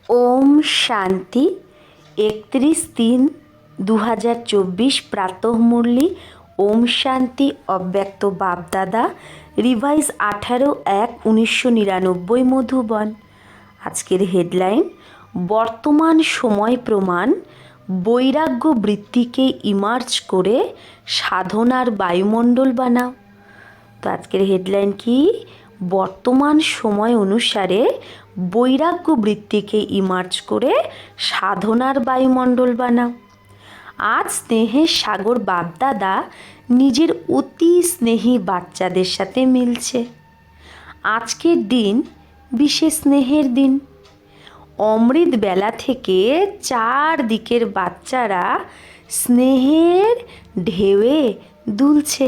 ওম শান্তি। 31/3/2024 প্রাতঃমুরলি। ওম শান্তি। অব্যক্ত বাপদাদা। রিভাইজ 18/1/1999 মধুবন। আজকের হেডলাইন, বর্তমান সময় প্রমাণ, বৈরাগ্য বৃত্তিকে ইমার্জ করে সাধনার বায়ুমণ্ডল বানাও। তো আজকের হেডলাইন কি? বর্তমান সময় অনুসারে বৈরাগ্য বৃত্তিকে ইমার্জ করে সাধনার বায়ুমণ্ডল বানাও। আজ স্নেহের সাগর বাপদাদা নিজের অতি স্নেহী বাচ্চাদের সাথে মিলছে। আজকের দিন বিশেষ স্নেহের দিন। অমৃত বেলা থেকে চারদিকের বাচ্চারা স্নেহের ঢেউয়ে দুলছে।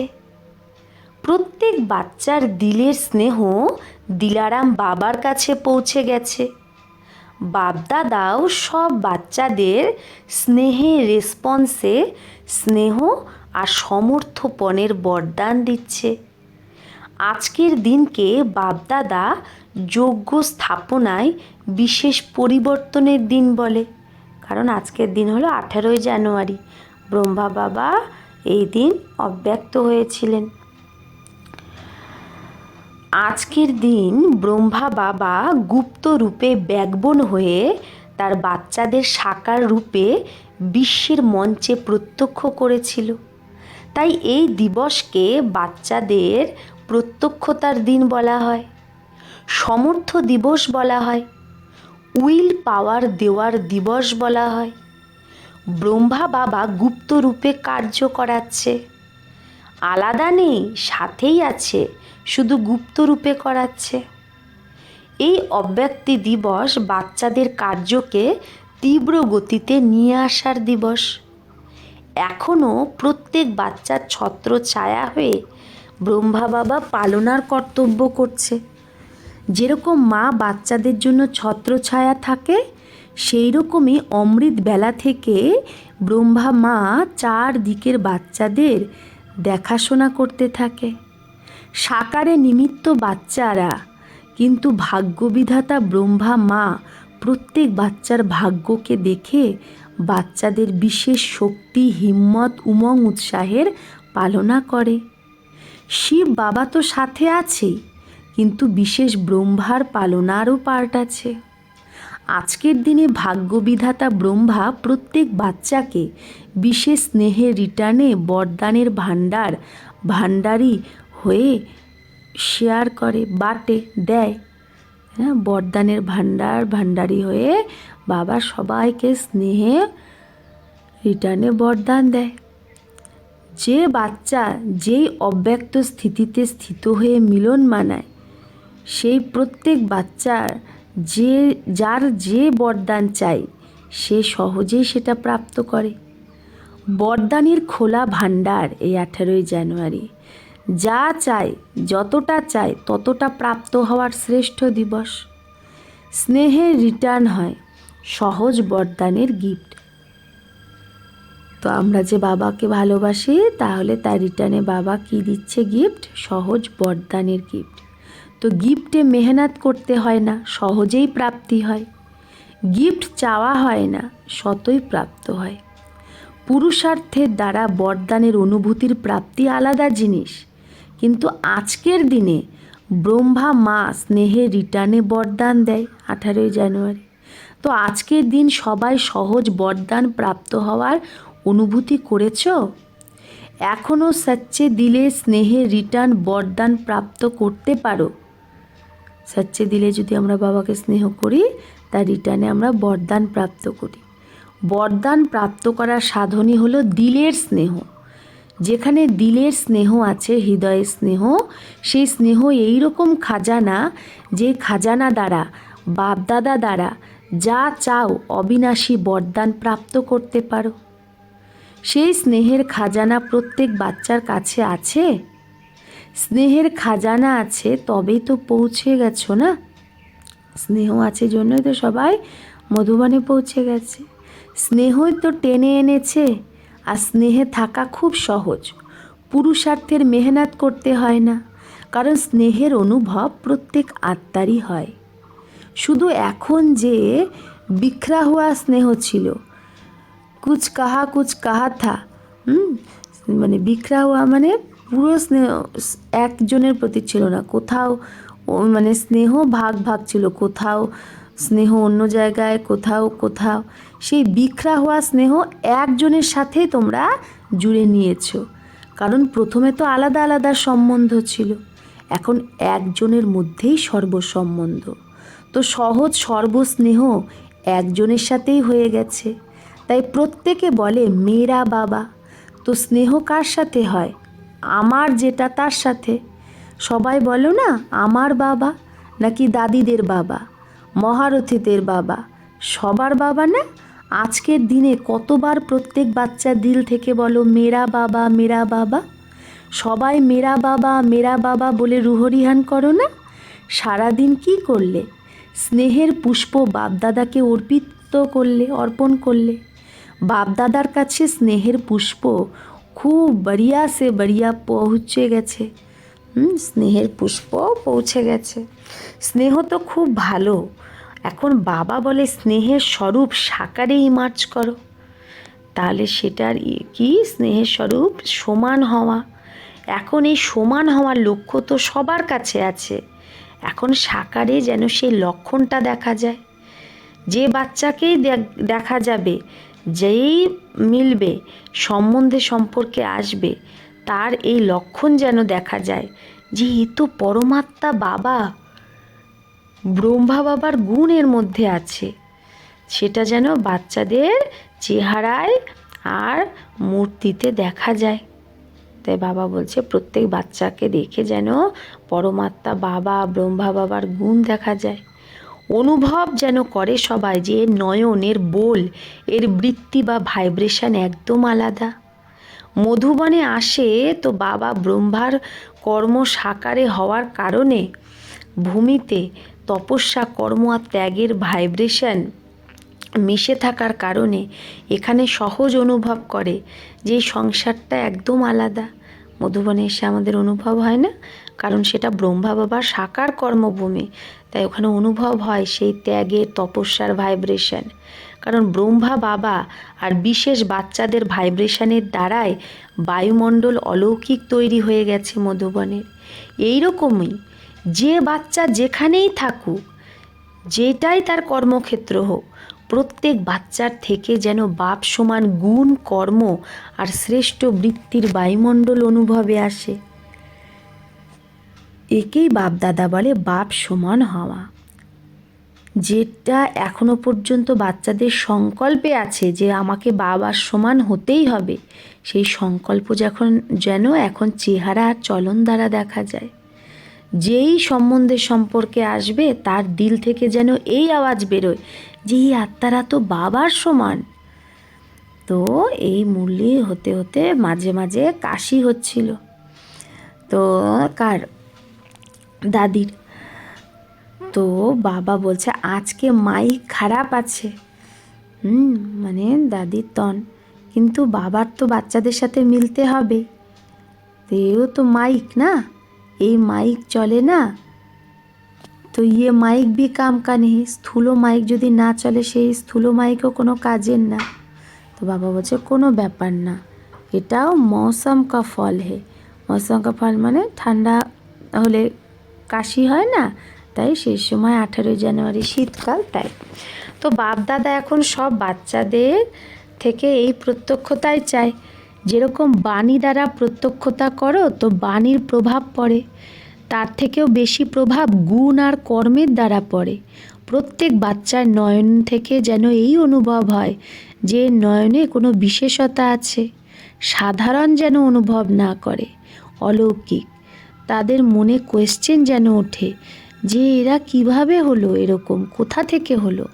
প্রত্যেক বাচ্চার দিলের স্নেহ দিলারাম বাবার কাছে পৌঁছে গেছে। বাপদাদাও সব বাচ্চাদের স্নেহের রেসপন্সে স্নেহ আর সমর্থপণের বরদান দিচ্ছে। আজকের দিনকে বাপদাদা যজ্ঞ স্থাপনায় বিশেষ পরিবর্তনের দিন বলে। কারণ আজকের দিন হলো 18ই জানুয়ারি। ব্রহ্মা বাবা এই দিন অব্যক্ত হয়েছিলেন। আজকের দিন ব্রহ্মা বাবা গুপ্ত রূপে ব্যাকবোন হয়ে তার বাচ্চাদের সাকার রূপে বিশ্বের মঞ্চে প্রত্যক্ষ করেছিল। তাই এই দিবসকে বাচ্চাদের প্রত্যক্ষতার দিন বলা হয়, সমর্থ দিবস বলা হয়, উইল পাওয়ার দেওয়ার দিবস বলা হয়। ব্রহ্মা বাবা গুপ্ত রূপে কার্য করাচ্ছে, আলাদা নেই, সাথেই আছে, শুধু গুপ্ত রূপে করাচ্ছে। এই অব্যক্তি দিবস বাচ্চাদের কার্যকে তীব্র গতিতে নিয়ে আসার দিবস। এখনও প্রত্যেক বাচ্চার ছত্র ছায়া হয়ে ব্রহ্মা বাবা পালনার কর্তব্য করছে। যেরকম মা বাচ্চাদের জন্য ছত্রছায়া থাকে, সেই রকমই অমৃত বেলা থেকে ব্রহ্মা মা চারদিকের বাচ্চাদের দেখাশোনা করতে থাকে। সাকারে নিমিত্ত বাচ্চারা, কিন্তু ভাগ্যবিধাতা ব্রহ্মা মা প্রত্যেক বাচ্চার ভাগ্যকে দেখে বাচ্চাদের বিশেষ শক্তি, হিম্মত, উমং উৎসাহের পালনা করে। শিব বাবা তো সাথে আছেই, কিন্তু বিশেষ ব্রহ্মার পালনারও পার্ট আছে। আজকের দিনে ভাগ্যবিধাতা ব্রহ্মা প্রত্যেক বাচ্চাকে বিশেষ স্নেহের রিটার্নে বরদানের ভাণ্ডারী হয়ে শেয়ার করে, বাটে, দেয়। হ্যাঁ, বরদানের ভাণ্ডারী হয়ে বাবা সবাইকে স্নেহে রিটার্নে বরদান দেয়। যে বাচ্চা যেই অব্যক্ত স্থিতিতে স্থিত হয়ে মিলন মানায়, সেই প্রত্যেক বাচ্চার যার যে বরদান চাই, সে সহজেই সেটা প্রাপ্ত করে। বরদানের খোলা ভাণ্ডার এই 18ই জানুয়ারি। যা চাই, যতটা চাই ততটা প্রাপ্ত হওয়ার শ্রেষ্ঠ দিবস। স্নেহের রিটার্ন হয় সহজ বরদানের গিফট। তো আমরা যে বাবাকে ভালোবাসি, তাহলে তার রিটার্নে বাবা কি দিচ্ছে গিফট? সহজ বরদানের গিফট। তো গিফটে মেহনত করতে হয় না, সহজেই প্রাপ্তি হয়। গিফট চাওয়া হয় না, শতই প্রাপ্ত হয়। পুরুষার্থের দ্বারা বরদানের অনুভূতির প্রাপ্তি আলাদা জিনিস, কিন্তু আজকের দিনে ব্রহ্মা মা স্নেহের রিটার্নে বরদান দেয় 18ই জানুয়ারি। তো আজকের দিন সবাই সহজ বরদান প্রাপ্ত হওয়ার অনুভূতি করেছ? এখনও সচ্চে দিলে স্নেহের রিটার্ন বরদান প্রাপ্ত করতে পারো। সচ্চে দিলে যদি আমরা বাবাকে স্নেহ করি, তার রিটার্নে আমরা বরদান প্রাপ্ত করি। বরদান প্রাপ্ত করার সাধনই হলো দিলের স্নেহ। যেখানে দিলের স্নেহ আছে, হৃদয়ের স্নেহ, সেই স্নেহ এইরকম খাজানা, যে খাজানা দ্বারা বাপদাদা দ্বারা যা চাও অবিনাশী বরদান প্রাপ্ত করতে পারো। সেই স্নেহের খাজানা প্রত্যেক বাচ্চার কাছে আছে। স্নেহের খাজানা আছে, তবেই তো পৌঁছে গেছো না। স্নেহ আছে জন্যই তো সবাই মধুবনে পৌঁছে গেছে। স্নেহই তো টেনে এনেছে। আর স্নেহে থাকা খুব সহজ, পুরুষার্থের মেহনত করতে হয় না, কারণ স্নেহের অনুভব প্রত্যেক আত্মারই হয়। শুধু এখন যে বিখরা হুয়া স্নেহ ছিল, কুছ কাহা থা। মানে বিখরা হুয়া মানে পুরো স্নেহ একজনের প্রতি ছিল না, কোথাও মানে স্নেহ ভাগ ভাগ ছিল, কোথাও স্নেহ অন্য জায়গায়, কোথাও সেই বিখরা হওয়া স্নেহ একজনের সাথে তোমরা জুড়ে নিয়েছো। কারণ প্রথমে তো আলাদা আলাদা সম্বন্ধ ছিল, এখন একজনের মধ্যেই সর্বসম্বন্ধ। তো সহজ সর্বস্নেহ একজনের সাথেই হয়ে গেছে, তাই প্রত্যেকে বলে মেরা বাবা। তো স্নেহ কার সাথে হয়? আমার যেটা তার সাথে। সবাই বলো না আমার বাবা, নাকি দাদিদের বাবা, মহারথীদের বাবা, সবার বাবা না? আজকের দিনে কতবার প্রত্যেক বাচ্চা দিল থেকে বলো মেরা বাবা মেরা বাবা। সবাই মেরা বাবা বলে রুহরিহান করো না? সারাদিন কি করলে? স্নেহের পুষ্প বাপদাদাকে অর্পণ করলে। বাপদাদার কাছে স্নেহের পুষ্প খুব বড়িয়া সে বড়িয়া পৌঁছে গেছে। স্নেহের পুষ্প পৌঁছে গেছে। স্নেহ তো খুব ভালো। এখন বাবা বলে স্নেহের স্বরূপ সাকারে ইমার্জ করো। তাহলে সেটার কি? স্নেহের স্বরূপ সমান হওয়া। এখন এই সমান হওয়ার লক্ষ্য তো সবার কাছে আছে, এখন সাকারে যেন সেই লক্ষণটা দেখা যায়। যে বাচ্চাকেই দেখা যাবে, যেই মিলবে, সম্পর্কে আসবে, তার এই লক্ষণ যেন দেখা যায় যে এ তো পরমাত্মা বাবা, ব্রহ্মা বাবার গুণ এর মধ্যে আছে। সেটা যেন বাচ্চাদের চেহারায় আর মূর্তিতে দেখা যায়। তাই বাবা বলছে প্রত্যেক বাচ্চাকে দেখে যেন পরমাত্মা বাবা, ব্রহ্মা বাবার গুণ দেখা যায়। অনুভব যেন করে সবাই যে নয়নের বোল, এর বৃত্তি বা ভাইব্রেশন একদম আলাদা। মধুবনে আসে তো বাবা ব্রহ্মার কর্ম সাকারে হওয়ার কারণে ভূমিতে তপস্যা, কর্ম আর ত্যাগের ভাইব্রেশন মিশে থাকার কারণে এখানে সহজ অনুভব করে যে সংসারটা একদম আলাদা। মধুবনে এসে আমাদের অনুভব হয় না, কারণ সেটা ব্রহ্মা বাবার সাকার কর্মভূমি, তাই ওখানে অনুভব হয় সেই ত্যাগের, তপস্যার ভাইব্রেশন। কারণ ব্রহ্মা বাবা আর বিশেষ বাচ্চাদের ভাইব্রেশনের দ্বারাই বায়ুমণ্ডল অলৌকিক তৈরি হয়ে গেছে মধুবনের। এই রকমই যে বাচ্চা যেখানেই থাকুক, যেটাই তার কর্মক্ষেত্র হোক, প্রত্যেক বাচ্চার থেকে যেন বাপ সমান গুণ, কর্ম আর শ্রেষ্ঠ বৃত্তির বায়ুমণ্ডল অনুভবে আসে। একেই বাপদাদা বলে বাপ সমান হওয়া। যেটা এখনো পর্যন্ত বাচ্চাদের সংকল্পে আছে যে আমাকে বাবার সমান হতেই হবে, সেই সংকল্প যেন এখন চেহারা আর চলন দ্বারা দেখা যায়। যেই সম্পর্কে আসবে তার দিল থেকে যেন এই আওয়াজ বেরোয় যে এই আত্মারা তো বাবার সমান। তো এই মূল্যে হতে হতে মাঝে মাঝে কাশি হচ্ছিল। তো কার? দাদির। তো বাবা বলছে আজকে মাইক খারাপ আছে। মানে দাদির তন, কিন্তু বাবার তো বাচ্চাদের সাথে মিলতে হবে, এও তো মাইক না, এই মাইক চলে না, তো মাইক ভি কাম কা নেই। স্থূল মাইক যদি না চলে, সেই স্থূল মাইকও কোনো কাজের না। তো বাবা বলছে কোনো ব্যাপার না, এটাও মৌসম কা ফল হে। মৌসম কা ফল মানে ঠান্ডা হলে কাশি হয় না, তাই সেই সময় 18 জানুয়ারি শীতকাল, তাই। তো বাপ দাদা এখন সব বাচ্চাদের থেকে এই প্রত্যক্ষতাই চায়। যেরকম বাণী দ্বারা প্রত্যক্ষতা করো তো বাণীর প্রভাব পড়ে, তার থেকেও বেশি প্রভাব গুণ আর কর্মের দ্বারা পড়ে। প্রত্যেক বাচ্চার নয়ন থেকে যেন এই অনুভব হয় যে নয়নে কোনো বিশেষতা আছে, সাধারণ যেন অনুভব না করে, অলৌকিক। তাদের মনে কোয়েশ্চেন যেন ওঠে যে এরা কিভাবে হলো এরকম, কোথা থেকে হলো।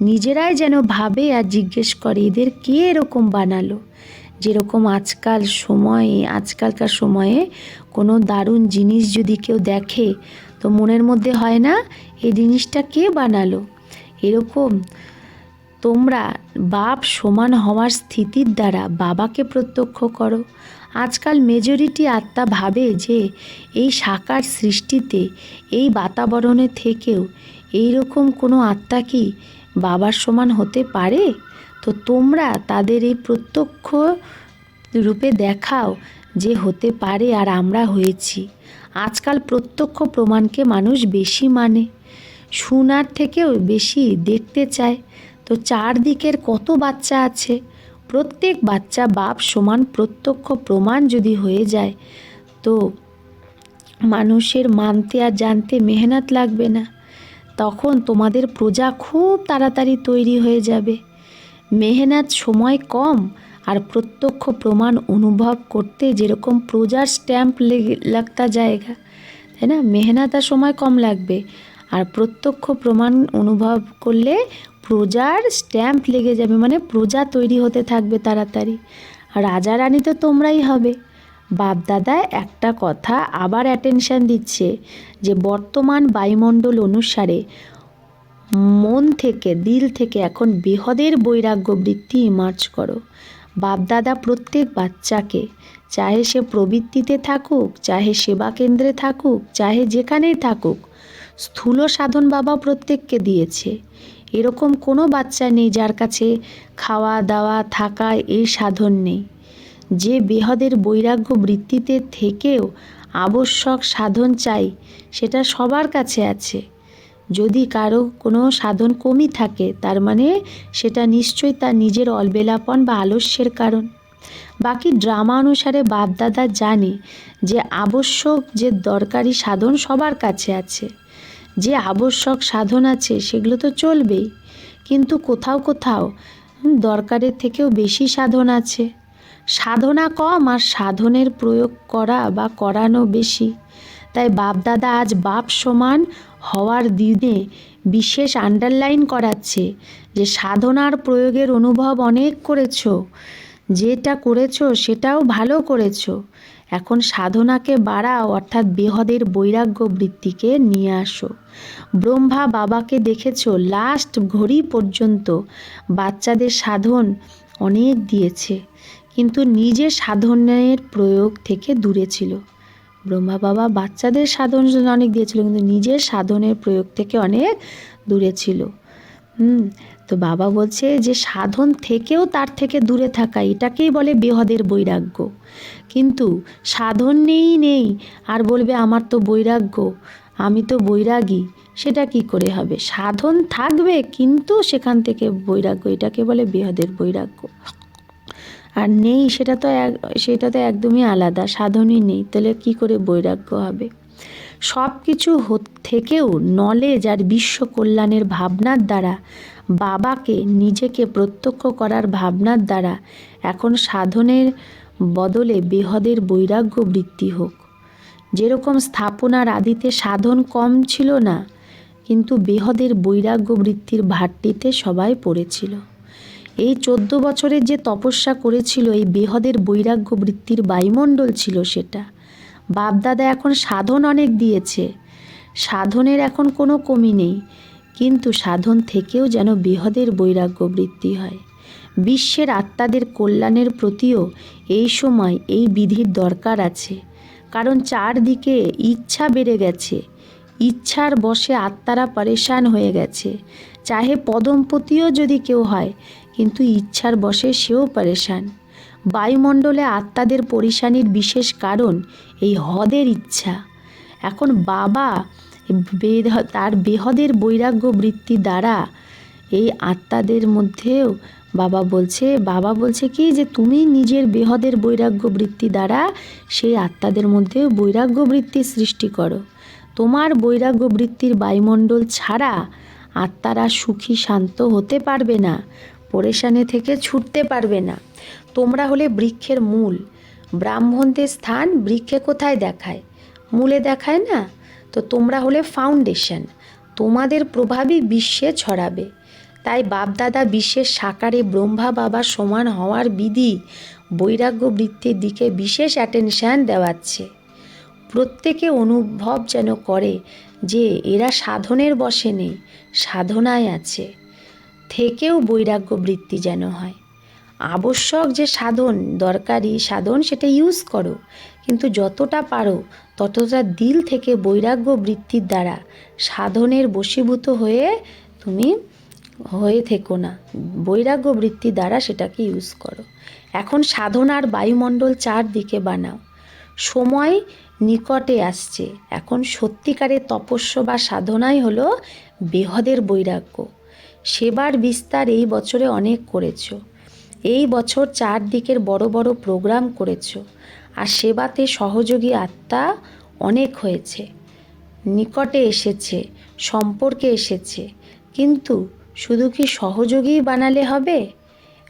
নিজেরাই যেন ভাবে আর জিজ্ঞেস করে এদের কে এরকম বানালো। যেরকম আজকালকার সময়ে কোনো দারুণ জিনিস যদি কেউ দেখে তো মনের মধ্যে হয় না এই জিনিসটা কে বানালো। এরকম তোমরা বাপ সমান হওয়ার স্থিতির দ্বারা বাবাকে প্রত্যক্ষ করো। আজকাল মেজরিটি আত্মা ভাবে যে এই সাকার সৃষ্টিতে, এই বাতাবরণে থেকেও এই রকম কোনো আত্মা কি বাবার সমান হতে পারে? তো তোমরা তাদের এই প্রত্যক্ষ রূপে দেখাও যে হতে পারে, আর আমরা হয়েছি। আজকাল প্রত্যক্ষ প্রমাণকে মানুষ বেশি মানে, শোনার থেকেও বেশি দেখতে চায়। তো চারদিকের কত বাচ্চা আছে, প্রত্যেক বাচ্চা বাপ সমান প্রত্যক্ষ প্রমাণ যদি হয়ে যায়, তো মানুষের মানতে আর জানতে মেহনত লাগবে না। তখন তোমাদের প্রজা খুব তাড়াতাড়ি তৈরি হয়ে যাবে। মেহনত সময় কম, আর প্রত্যক্ষ প্রমাণ অনুভব করতে যেরকম প্রজার স্ট্যাম্প লাগতা জায়গা, তাই না? মেহনত আর সময় কম লাগবে, আর প্রত্যক্ষ প্রমাণ অনুভব করলে প্রজার স্ট্যাম্প লেগে যাবে, মানে প্রজা তৈরি হতে থাকবে তাড়াতাড়ি। আর রাজা রানী তো তোমরাই হবে। বাপদাদা একটা কথা আবার অ্যাটেনশন দিচ্ছে, যে বর্তমান বায়ুমণ্ডল অনুসারে মন থেকে, দিল থেকে এখন বেহদের বৈরাগ্য বৃত্তি ইমার্জ করো। বাপদাদা প্রত্যেক বাচ্চাকে, চাহে সে প্রবৃত্তিতে থাকুক, চাহে সেবা কেন্দ্রে থাকুক, চাহে যেখানেই থাকুক, স্থূল সাধন বাবা প্রত্যেককে দিয়েছে। এরকম কোনো বাচ্চা নেই যার কাছে খাওয়া দাওয়া থাকা এই সাধন নেই। যে বেহদের বৈরাগ্য বৃত্তিতে থেকেও আবশ্যক সাধন চাই, সেটা সবার কাছে আছে। যদি কারো কোনো সাধন কমই থাকে, তার মানে সেটা নিশ্চয়ই তার নিজের অলবেলাপন বা আলস্যের কারণ। বাকি ড্রামা অনুসারে বাপদাদা জানে যে আবশ্যক, যে দরকারি সাধন সবার কাছে আছে। যে আবশ্যক সাধন আছে সেগুলো তো চলবেই, কিন্তু কোথাও কোথাও দরকারের থেকেও বেশি সাধন আছে। সাধনা কম আর সাধনের প্রয়োগ করা বা করানো বেশি। তাই বাপদাদা আজ বাপ সমান হওয়ার দিনে বিশেষ আন্ডারলাইন করাচ্ছে যে সাধনার প্রয়োগের অনুভব অনেক করেছো, যেটা করেছো সেটাও ভালো করেছো। এখন সাধনাকে বাড়াও, অর্থাৎ বেহদের বৈরাগ্য বৃত্তিকে নিয়ে আসো। ব্রহ্মা বাবাকে দেখেছো লাস্ট ঘড়ি পর্যন্ত বাচ্চাদের সাধন অনেক দিয়েছে, কিন্তু নিজের সাধনের প্রয়োগ থেকে দূরে ছিল। ব্রহ্মা বাবা বাচ্চাদের সাধন অনেক দিয়েছিল, কিন্তু নিজের সাধনের প্রয়োগ থেকে অনেক দূরে ছিল। তো বাবা বলছে যে সাধন থেকেও তার থেকে দূরে থাকা, এটাকেই বলে বেহদের বৈরাগ্য। কিন্তু সাধন নেই আর বলবে আমার তো বৈরাগ্য, আমি তো বৈরাগী, সেটা কি করে হবে? সাধন থাকবে কিন্তু সেখান থেকে বৈরাগ্য, এটাকে বলে বেহদের বৈরাগ্য। আর নেই সেটা তো একদমই আলাদা, সাধনই নেই, তাহলে কি করে বৈরাগ্য হবে? সব কিছু থেকেও নলেজ আর বিশ্ব কল্যাণের ভাবনার দ্বারা, বাবাকে নিজেকে প্রত্যক্ষ করার ভাবনার দ্বারা এখন সাধনের বদলে বেহদের বৈরাগ্য বৃত্তি হোক। যেরকম স্থাপনার আদিতে সাধন কম ছিল না, কিন্তু বেহদের বৈরাগ্য বৃত্তির ভাট্টিতে সবাই পড়েছিল। এই 14 বছরের যে তপস্যা করেছিল, এই বেহদের বৈরাগ্য বৃত্তির বায়ুমণ্ডল ছিল সেটা। বাপদাদা এখন সাধন অনেক দিয়েছে, সাধনের এখন কোনো কমি নেই, কিন্তু সাধন থেকেও যেন বেহদের বৈরাগ্য বৃত্তি হয়। বিশ্বের আত্মাদের কল্যাণের প্রতিও এই সময় এই বিধির দরকার আছে, কারণ চারদিকে ইচ্ছা বেড়ে গেছে। ইচ্ছার বশে আত্মারা পরেশান হয়ে গেছে। চাহে পদমপতিও যদি কেউ হয়, কিন্তু ইচ্ছার বশে সেও পরেশান। বায়ুমণ্ডলে আত্মাদের পরেশানির বিশেষ কারণ এই হদের ইচ্ছা। এখন বাবা তার বেহদের বৈরাগ্য বৃত্তি দ্বারা এই আত্মাদের মধ্যেও বাবা বলছে কি, যে তুমি নিজের বেহদের বৈরাগ্য বৃত্তি দ্বারা সেই আত্মাদের মধ্যেও বৈরাগ্য বৃত্তি সৃষ্টি করো। তোমার বৈরাগ্য বৃত্তির বায়ুমণ্ডল ছাড়া আত্মারা সুখী শান্ত হতে পারবে না, পরেশানি থেকে ছুটতে পারবে না। তোমরা হলে বৃক্ষের মূল। ব্রাহ্মণদের স্থান বৃক্ষে কোথায় দেখায়? মূলে দেখায় না? তো তোমরা হলে ফাউন্ডেশন, তোমাদের প্রভাবই বিশ্বে ছড়াবে। তাই বাপদাদা বিশ্বের সাকারে ব্রহ্মা বাবা সমান হওয়ার বিধি, বৈরাগ্য বৃত্তির দিকে বিশেষ অ্যাটেনশন দেওয়াচ্ছে। প্রত্যেকে অনুভব যেন করে যে এরা সাধনের বশে নেই, সাধনায় আছে, থেকেও বৈরাগ্য বৃত্তি যেন হয়। আবশ্যক যে সাধন, দরকারি সাধন, সেটা ইউজ করো, কিন্তু যতটা পারো ততটা দিল থেকে বৈরাগ্য বৃত্তির দ্বারা সাধনের বশীভূত হয়ে তুমি হয়ে থেকো না, বৈরাগ্য বৃত্তি দ্বারা সেটাকে ইউজ করো। এখন সাধনার বায়ুমণ্ডল চারদিকে বানাও। সময় নিকটে আসছে, এখন সত্যিকারের তপস্যা বা সাধনাই হলো বেহদের বৈরাগ্য। সেবার বিস্তার এই বছরে অনেক করেছো, এই বছর চারদিকের বড় বড় প্রোগ্রাম করেছো, আর সেবাতে সহযোগী আত্মা অনেক হয়েছে, নিকটে এসেছে, সম্পর্কে এসেছে। কিন্তু শুধু কি সহযোগী বানালে হবে?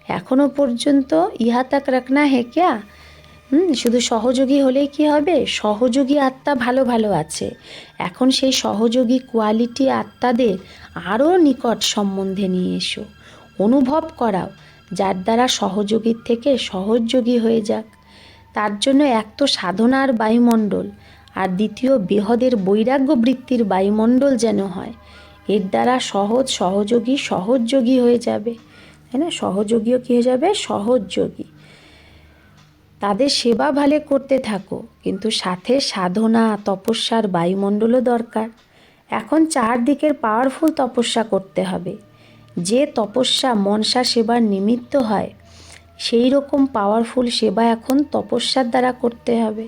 এখনো পর্যন্ত ইহা তাক রাখনা হে ক্যা? শুধু সহযোগী হলেই কি হবে? সহযোগী আত্মা ভালো ভালো আছে, এখন সেই সহযোগী কোয়ালিটি আত্মাদের আরও নিকট সম্বন্ধে নিয়ে এসো, অনুভব করাও, যার দ্বারা সহযোগীর থেকে সহযোগী হয়ে যাক। তার জন্য এক তো সাধনার বায়ুমণ্ডল, আর দ্বিতীয় বেহদের বৈরাগ্য বৃত্তির বায়ুমণ্ডল যেন হয়, এর দ্বারা সহযোগী হয়ে যাবে, তাই না? সহযোগীও কী হয়ে যাবে? সহযোগী। তাদের সেবা ভালো করতে থাকো, কিন্তু সাথে সাধনা তপস্যার বায়ুমণ্ডলও দরকার। এখন চারদিকের পাওয়ারফুল তপস্যা করতে হবে। যে তপস্যা মনসা সেবার নিমিত্ত হয়, সেই রকম পাওয়ারফুল সেবা এখন তপস্যার দ্বারা করতে হবে।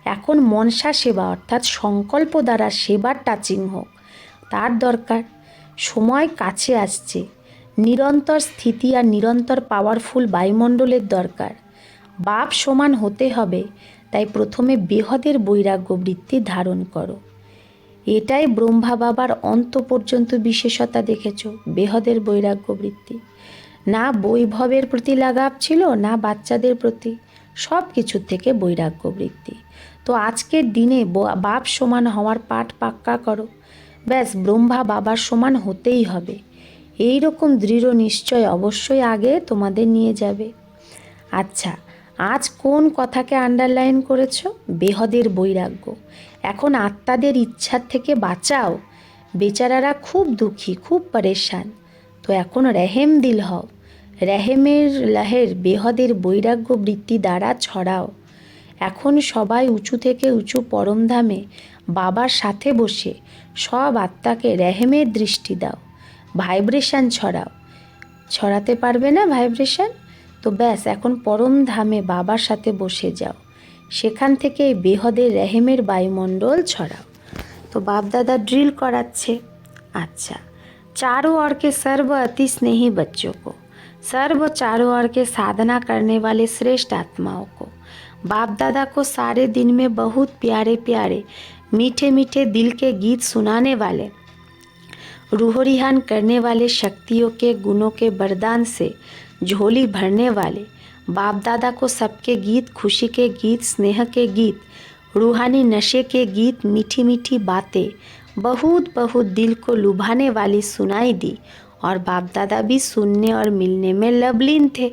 এখন মনসা সেবা অর্থাৎ সংকল্প দ্বারা সেবার টাচিং হোক, তার দরকার। সময় কাছে আসছে, নিরন্তর স্থিতি আর নিরন্তর পাওয়ারফুল বায়ুমণ্ডলের দরকার। বাপ সমান হতে হবে, তাই প্রথমে বেহদের বৈরাগ্য বৃত্তি ধারণ করো। এটাই ব্রহ্মা বাবার অন্ত পর্যন্ত বিশেষতা দেখেছ, বেহদের বৈরাগ্য বৃত্তি। না বৈভবের প্রতি লাগাব ছিল, না বাচ্চাদের প্রতি, সব কিছুর থেকে বৈরাগ্য বৃত্তি। তো আজকের দিনে বাপ সমান হওয়ার পাঠ পাক্কা করো, ব্যাস ব্রহ্মা বাবার সমান হতেই হবে। এই রকম দৃঢ় নিশ্চয় অবশ্যই আগে তোমাদের নিয়ে যাবে। আচ্ছা, আজ কোন কথাকে আন্ডারলাইন করেছ? বেহদের বৈরাগ্য। এখন আত্মাদের ইচ্ছার থেকে বাঁচাও, বেচারারা খুব দুঃখী, খুব পরেশান। তো এখন রেহেম দিল হও, রেহেমের লহের বেহদের বৈরাগ্য বৃত্তি দ্বারা ছড়াও। এখন সবাই উঁচু থেকে উঁচু পরমধামে বাবার সাথে বসে সব আত্মাকে রেহেমের দৃষ্টি দাও, ভাইব্রেশন ছড়াও। ছড়াতে পারবে না ভাইব্রেশন? তো ব্যাস এখন পরম ধামে বাবার সাথে বসে যাও, সেখান থেকে বেহদের রেহেমের বায়ুমণ্ডল ছড়াও। তো বাপদাদা ড্রিল করাচ্ছে। अच्छा, चारों ओर के सर्व अति स्नेही बच्चों को, सर्व चारों ओर के साधना करने वाले श्रेष्ठ आत्माओं को, बाप दादा को सारे दिन में बहुत प्यारे प्यारे मीठे मीठे दिल के गीत सुनाने वाले, रूह-रिहान करने वाले, शक्तियों के गुणों के वरदान से झोली भरने वाले, बाप दादा को सबके गीत, खुशी के गीत, स्नेह के गीत, रूहानी नशे के गीत, मीठी मीठी बातें बहुत बहुत दिल को लुभाने वाली सुनाई दी, और बाप दादा भी सुनने और मिलने में लवलीन थे।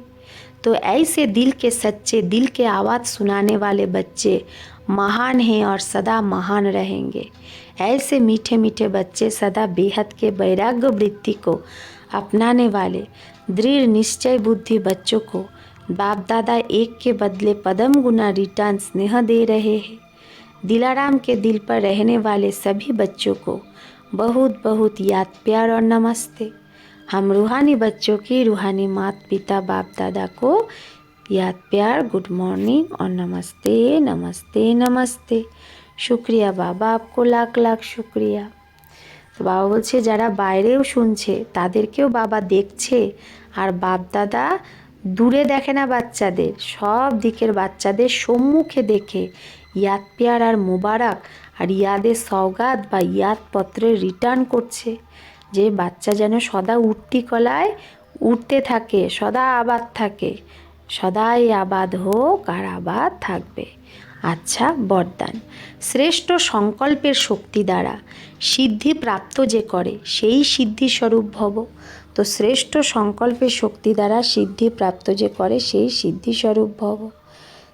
तो ऐसे दिल के सच्चे, दिल के आवाज़ सुनाने वाले बच्चे महान हैं और सदा महान रहेंगे। ऐसे मीठे मीठे बच्चे सदा बेहद के वैराग्य वृत्ति को अपनाने वाले दृढ़ निश्चय बुद्धि बच्चों को बाप दादा एक के बदले पदम गुना रिटर्न स्नेह दे रहे हैं। दिलाराम के दिल पर रहने वाले सभी बच्चों को बहुत बहुत याद, प्यार और नमस्ते। हम रूहानी बच्चों की रूहानी माता पिता बाप दादा को याद, प्यार, गुड मॉर्निंग और नमस्ते नमस्ते नमस्ते। शुक्रिया बाबा, आपको लाख लाख शुक्रिया। তো বাবা বলছে যারা বাইরেও শুনছে তাদেরকেও বাবা দেখছে, আর বাপ দাদা দূরে দেখে না বাচ্চাদের, সব দিকের বাচ্চাদের সম্মুখে দেখে ইয়াদ প্যার আর মুবারক আর ইয়াদের সওগাত বা ইয়াদ পত্রের রিটার্ন করছে, যে বাচ্চা যেন সদা উঠতি কলায় উঠতে থাকে, সদা আবাদ থাকে, সদাই আবাদ হোক আর আবাদ থাকবে। আচ্ছা, বরদান। শ্রেষ্ঠ সংকল্পের শক্তি দ্বারা সিদ্ধি প্রাপ্ত যে করে সেই সিদ্ধিস্বরূপ ভব। তো শ্রেষ্ঠ সংকল্পের শক্তি দ্বারা সিদ্ধি প্রাপ্ত যে করে সেই সিদ্ধিস্বরূপ ভব।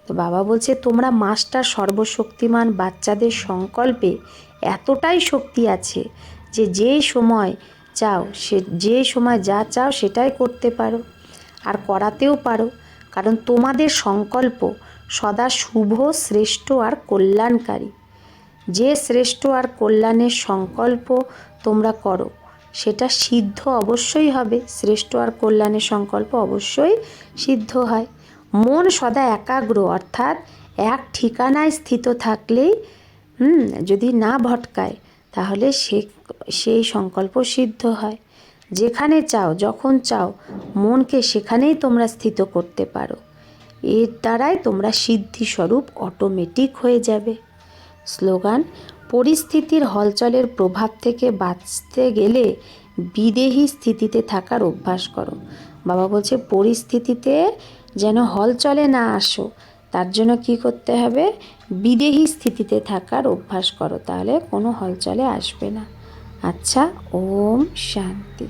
তো বাবা বলছে তোমরা মাস্টার সর্বশক্তিমান বাচ্চাদের সংকল্পে এতটাই শক্তি আছে যে যে সময় চাও যে সময় যা চাও সেটাই করতে পারো, আর করাতেও পারো, কারণ তোমাদের সংকল্প সদা শুভ, শ্রেষ্ঠ আর কল্যাণকারী। যে শ্রেষ্ঠ আর কল্যাণের সংকল্প তোমরা করো সেটা সিদ্ধ অবশ্যই হবে। শ্রেষ্ঠ আর কল্যাণের সংকল্প অবশ্যই সিদ্ধ হয়। মন সদা একাগ্র অর্থাৎ এক ঠিকানায় স্থিত থাকলেই যদি না ভটকায় তাহলে সেই সংকল্প সিদ্ধ হয়। যেখানে চাও যখন চাও মনকে সেখানেই তোমরা স্থিত করতে পারো। এর দ্বারাই তোমরা সিদ্ধিস্বরূপ অটোমেটিক হয়ে যাবে। স্লোগান: পরিস্থিতির হলচলের প্রভাব থেকে বাঁচতে গেলে বিদেহী স্থিতিতে থাকার অভ্যাস করো। বাবা বলছে পরিস্থিতিতে যেন হলচলে না আসো, তার জন্য কি করতে হবে? বিদেহী স্থিতিতে থাকার অভ্যাস করো, তাহলে কোনো হলচলে আসবে না। আচ্ছা, ওম শান্তি।